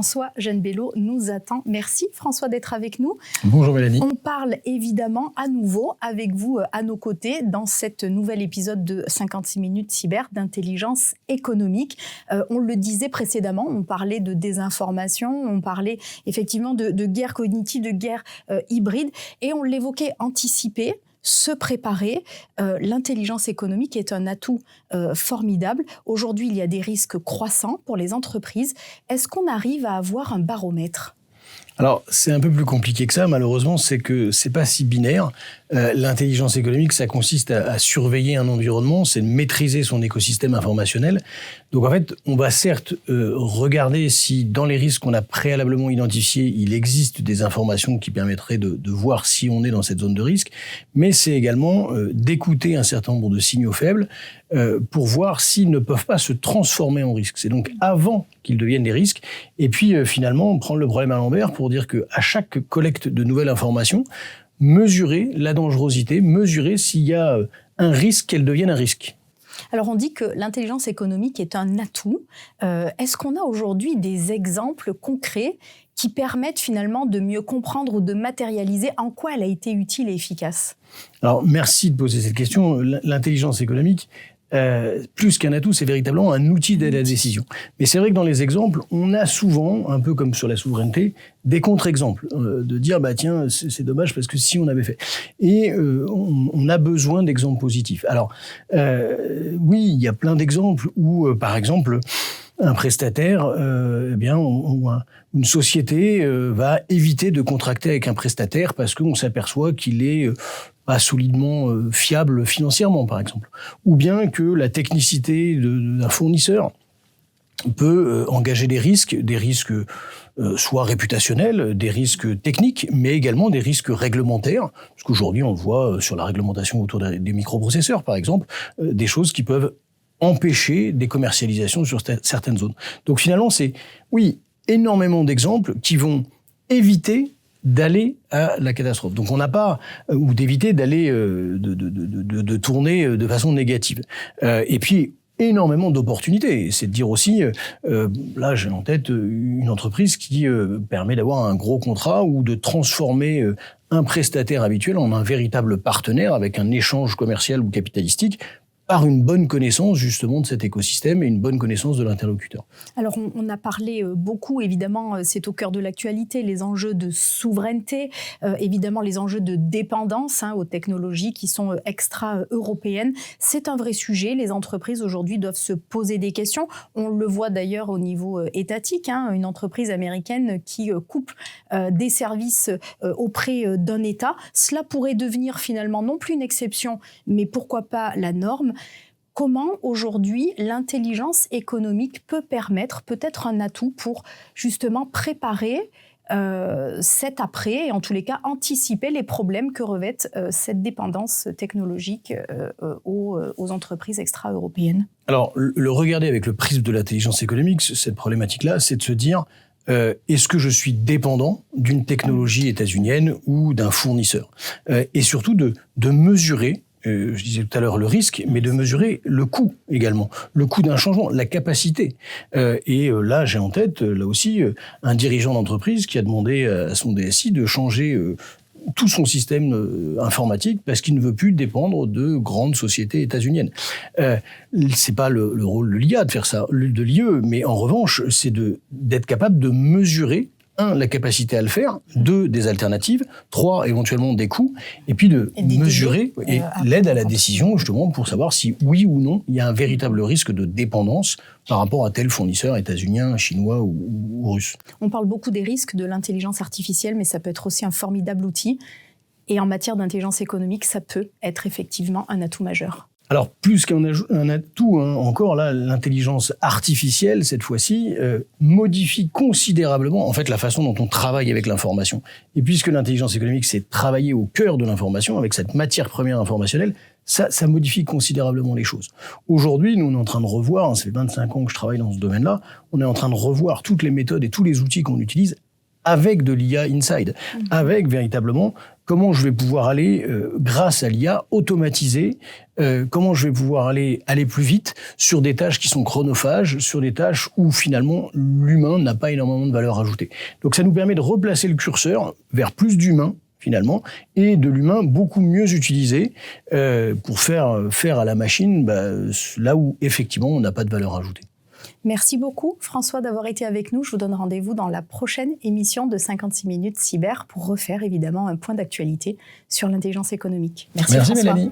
François Genbello nous attend. Merci François d'être avec nous. Bonjour Mélanie. On parle évidemment à nouveau avec vous à nos côtés dans cet nouvel épisode de 56 minutes cyber d'intelligence économique. On le disait précédemment, on parlait de désinformation, on parlait effectivement de guerre cognitive, de guerre hybride et on l'évoquait anticiper. Se préparer, l'intelligence économique est un atout formidable. Aujourd'hui, il y a des risques croissants pour les entreprises. Est-ce qu'on arrive à avoir un baromètre ? Alors, c'est un peu plus compliqué que ça, malheureusement, c'est que c'est pas si binaire. L'intelligence économique, ça consiste à surveiller un environnement, c'est de maîtriser son écosystème informationnel. Donc en fait, on va certes regarder si dans les risques qu'on a préalablement identifiés, il existe des informations qui permettraient de voir si on est dans cette zone de risque, mais c'est également d'écouter un certain nombre de signaux faibles pour voir s'ils ne peuvent pas se transformer en risque. C'est donc avant qu'ils deviennent des risques. Et puis finalement, prendre le problème à l'envers pour dire qu'à chaque collecte de nouvelles informations, mesurer la dangerosité, mesurer s'il y a un risque qu'elle devienne un risque. Alors on dit que l'intelligence économique est un atout. Est-ce qu'on a aujourd'hui des exemples concrets qui permettent finalement de mieux comprendre ou de matérialiser en quoi elle a été utile et efficace ? Alors merci de poser cette question. L'intelligence économique, plus qu'un atout, c'est véritablement un outil d'aide à la décision. Mais c'est vrai que dans les exemples, on a souvent, un peu comme sur la souveraineté, des contre-exemples. De dire, tiens, c'est dommage parce que si on avait fait. Et on a besoin d'exemples positifs. Alors, oui, il y a plein d'exemples où, par exemple, un prestataire, ou une société va éviter de contracter avec un prestataire parce qu'on s'aperçoit qu'il est pas solidement fiable financièrement, par exemple. Ou bien que la technicité d'un fournisseur peut engager des risques soit réputationnels, des risques techniques, mais également des risques réglementaires. Parce qu'aujourd'hui, on le voit sur la réglementation autour des microprocesseurs, par exemple, des choses qui peuvent empêcher des commercialisations sur certaines zones. Donc finalement, c'est, oui, énormément d'exemples qui vont éviter d'aller à la catastrophe. Donc on n'a pas, ou d'éviter d'aller, de tourner de façon négative. Et puis, énormément d'opportunités. C'est de dire aussi, là j'ai en tête une entreprise qui permet d'avoir un gros contrat ou de transformer un prestataire habituel en un véritable partenaire avec un échange commercial ou capitalistique par une bonne connaissance justement de cet écosystème et une bonne connaissance de l'interlocuteur. Alors on a parlé beaucoup, évidemment c'est au cœur de l'actualité, les enjeux de souveraineté, évidemment les enjeux de dépendance aux technologies qui sont extra-européennes. C'est un vrai sujet, les entreprises aujourd'hui doivent se poser des questions. On le voit d'ailleurs au niveau étatique, une entreprise américaine qui coupe des services auprès d'un État. Cela pourrait devenir finalement non plus une exception, mais pourquoi pas la norme. Comment aujourd'hui l'intelligence économique peut être un atout pour justement préparer cet après et en tous les cas anticiper les problèmes que revêt cette dépendance technologique aux entreprises extra-européennes ? Alors, le regarder avec le prisme de l'intelligence économique, cette problématique-là, c'est de se dire est-ce que je suis dépendant d'une technologie états-unienne ou d'un fournisseur ? Et surtout de mesurer, je disais tout à l'heure le risque, mais de mesurer le coût également, le coût d'un changement, la capacité. Et là, j'ai en tête, là aussi, un dirigeant d'entreprise qui a demandé à son DSI de changer tout son système informatique parce qu'il ne veut plus dépendre de grandes sociétés états-uniennes. C'est pas le rôle de l'IA de faire ça, de l'IE, mais en revanche, c'est d'être capable de mesurer 1, la capacité à le faire, 2, des alternatives, 3, éventuellement des coûts, et puis de mesurer l'aide à la décision, justement, pour savoir si, oui ou non, il y a un véritable risque de dépendance par rapport à tel fournisseur états-unien, chinois ou russe. On parle beaucoup des risques de l'intelligence artificielle, mais ça peut être aussi un formidable outil. Et en matière d'intelligence économique, ça peut être effectivement un atout majeur. Alors, plus qu'un atout, encore là, l'intelligence artificielle, cette fois-ci, modifie considérablement, en fait, la façon dont on travaille avec l'information. Et puisque l'intelligence économique, c'est travailler au cœur de l'information, avec cette matière première informationnelle, ça modifie considérablement les choses. Aujourd'hui, nous, on est en train de revoir, ça fait 25 ans que je travaille dans ce domaine-là, on est en train de revoir toutes les méthodes et tous les outils qu'on utilise avec de l'IA inside, avec véritablement comment je vais pouvoir aller, grâce à l'IA, automatiser, comment je vais pouvoir aller plus vite sur des tâches qui sont chronophages, sur des tâches où finalement l'humain n'a pas énormément de valeur ajoutée. Donc ça nous permet de replacer le curseur vers plus d'humain, finalement, et de l'humain beaucoup mieux utilisé pour faire à la machine là où effectivement on n'a pas de valeur ajoutée. Merci beaucoup François d'avoir été avec nous. Je vous donne rendez-vous dans la prochaine émission de 56 minutes cyber pour refaire évidemment un point d'actualité sur l'intelligence économique. Merci Mélanie.